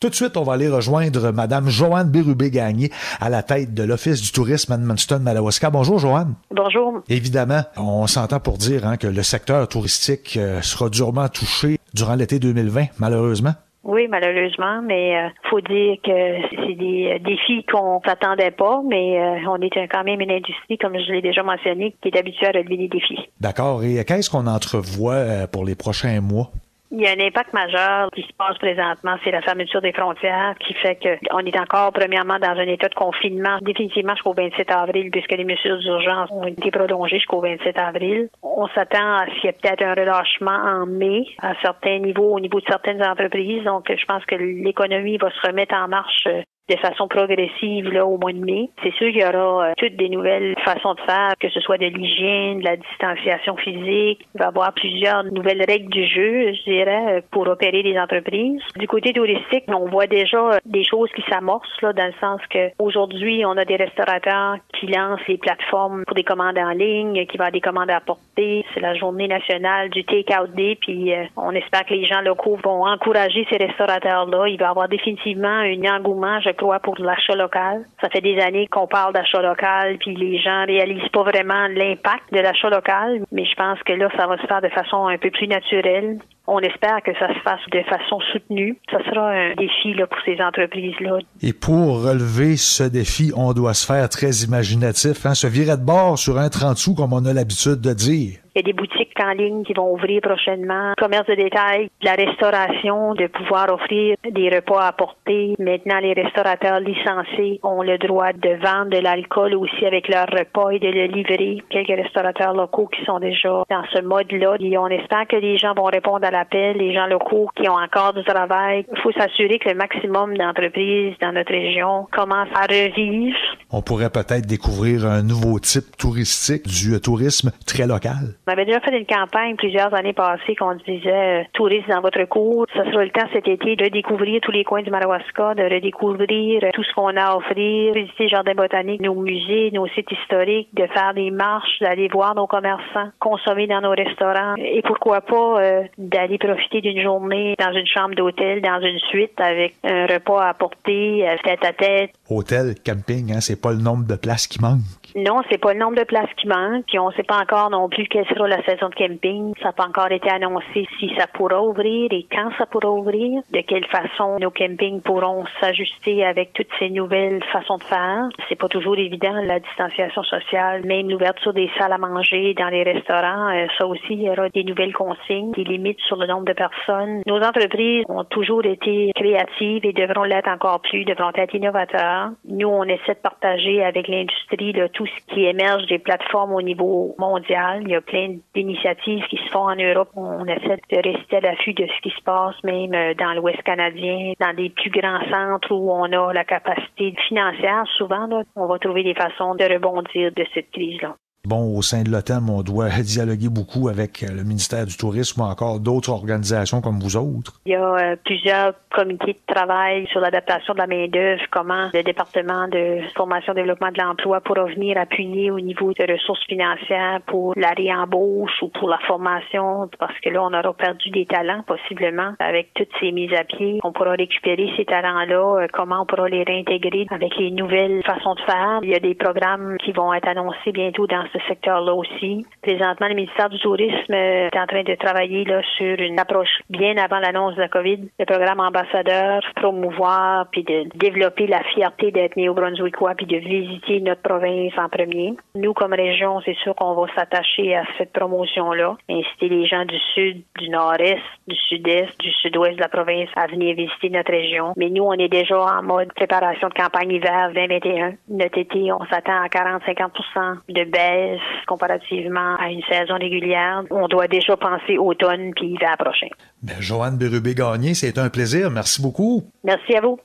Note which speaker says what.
Speaker 1: Tout de suite, on va aller rejoindre Mme Joanne Bérubé-Gagné à la tête de l'Office du tourisme à Edmundston-Madawaska. Bonjour, Joanne.
Speaker 2: Bonjour.
Speaker 1: Évidemment, on s'entend pour dire que le secteur touristique sera durement touché durant l'été 2020, malheureusement.
Speaker 2: Oui, malheureusement, mais faut dire que c'est des défis qu'on s'attendait pas, mais on est quand même une industrie, comme je l'ai déjà mentionné, qui est habituée à relever des défis.
Speaker 1: D'accord. Et qu'est-ce qu'on entrevoit pour les prochains mois?
Speaker 2: Il y a un impact majeur qui se passe présentement, c'est la fermeture des frontières qui fait qu'on est encore, premièrement, dans un état de confinement, définitivement jusqu'au 27 avril, puisque les mesures d'urgence ont été prolongées jusqu'au 27 avril. On s'attend à ce qu'il y ait peut-être un relâchement en mai à certains niveaux, au niveau de certaines entreprises. Donc, je pense que l'économie va se remettre en marche de façon progressive là au mois de mai. C'est sûr qu'il y aura toutes des nouvelles façons de faire, que ce soit de l'hygiène, de la distanciation physique. Il va y avoir plusieurs nouvelles règles du jeu, je dirais, pour opérer les entreprises. Du côté touristique, on voit déjà des choses qui s'amorcent là, dans le sens que aujourd'hui, on a des restaurateurs qui lancent des plateformes pour des commandes en ligne, qui vont avoir des commandes à apporter. C'est la journée nationale du Take-Out Day, puis on espère que les gens locaux vont encourager ces restaurateurs-là. Il va y avoir définitivement un engouement, je crois, pour l'achat local. Ça fait des années qu'on parle d'achat local, puis les gens réalisent pas vraiment l'impact de l'achat local, mais je pense que là, ça va se faire de façon un peu plus naturelle. On espère que ça se fasse de façon soutenue. Ça sera un défi là, pour ces entreprises-là.
Speaker 1: Et pour relever ce défi, on doit se faire très imaginatif, se virer de bord sur un 30 sous, comme on a l'habitude de dire.
Speaker 2: Il y a des boutiques en ligne qui vont ouvrir prochainement, commerce de détail, de la restauration, de pouvoir offrir des repas à apporter. Maintenant, les restaurateurs licenciés ont le droit de vendre de l'alcool aussi avec leurs repas et de le livrer. Quelques restaurateurs locaux qui sont déjà dans ce mode-là. Et on espère que les gens vont répondre à l'appel, les gens locaux qui ont encore du travail. Il faut s'assurer que le maximum d'entreprises dans notre région commencent à revivre.
Speaker 1: On pourrait peut-être découvrir un nouveau type touristique, du tourisme très local.
Speaker 2: On avait déjà fait une campagne plusieurs années passées qu'on disait tourisme dans votre cour. Ça sera le temps cet été de redécouvrir tous les coins du Madawaska, de redécouvrir tout ce qu'on a à offrir, visiter le jardin botanique, nos musées, nos sites historiques, de faire des marches, d'aller voir nos commerçants, consommer dans nos restaurants et pourquoi pas d'aller profiter d'une journée dans une chambre d'hôtel, dans une suite avec un repas à apporter, tête à tête.
Speaker 1: Hôtel, camping, c'est pas le nombre de places qui manque.
Speaker 2: Non, c'est pas le nombre de places qui manque. Puis on sait pas encore non plus quelle sera la saison de camping. Ça n'a pas encore été annoncé si ça pourra ouvrir et quand ça pourra ouvrir. De quelle façon nos campings pourront s'ajuster avec toutes ces nouvelles façons de faire. C'est pas toujours évident, la distanciation sociale, même l'ouverture des salles à manger dans les restaurants. Ça aussi, il y aura des nouvelles consignes, des limites sur le nombre de personnes. Nos entreprises ont toujours été créatives et devront l'être encore plus, devront être innovateurs. Nous, on essaie de partager avec l'industrie tout ce qui émerge des plateformes au niveau mondial. Il y a plein d'initiatives qui se font en Europe. On essaie de rester à l'affût de ce qui se passe, même dans l'Ouest canadien, dans des plus grands centres où on a la capacité financière. Souvent, là, on va trouver des façons de rebondir de cette crise-là.
Speaker 1: Bon, au sein de l'OTAN, on doit dialoguer beaucoup avec le ministère du Tourisme ou encore d'autres organisations comme vous autres.
Speaker 2: Il y a plusieurs comités de travail sur l'adaptation de la main-d'œuvre, comment le département de formation et développement de l'emploi pourra venir appuyer au niveau de ressources financières pour la réembauche ou pour la formation, parce que là, on aura perdu des talents possiblement avec toutes ces mises à pied. On pourra récupérer ces talents-là, comment on pourra les réintégrer avec les nouvelles façons de faire. Il y a des programmes qui vont être annoncés bientôt dans ce secteur-là aussi. Présentement, le ministère du Tourisme est en train de travailler là, sur une approche bien avant l'annonce de la COVID, le programme ambassadeur, promouvoir puis de développer la fierté d'être néo-brunswickois puis de visiter notre province en premier. Nous, comme région, c'est sûr qu'on va s'attacher à cette promotion-là, inciter les gens du sud, du nord-est, du sud-est, du sud-ouest de la province à venir visiter notre région. Mais nous, on est déjà en mode préparation de campagne hiver 2021. Notre été, on s'attend à 40-50% de baisse comparativement à une saison régulière. On doit déjà penser automne puis hiver prochain.
Speaker 1: Joanne Bérubé-Gagné, c'est un plaisir. Merci beaucoup.
Speaker 2: Merci à vous.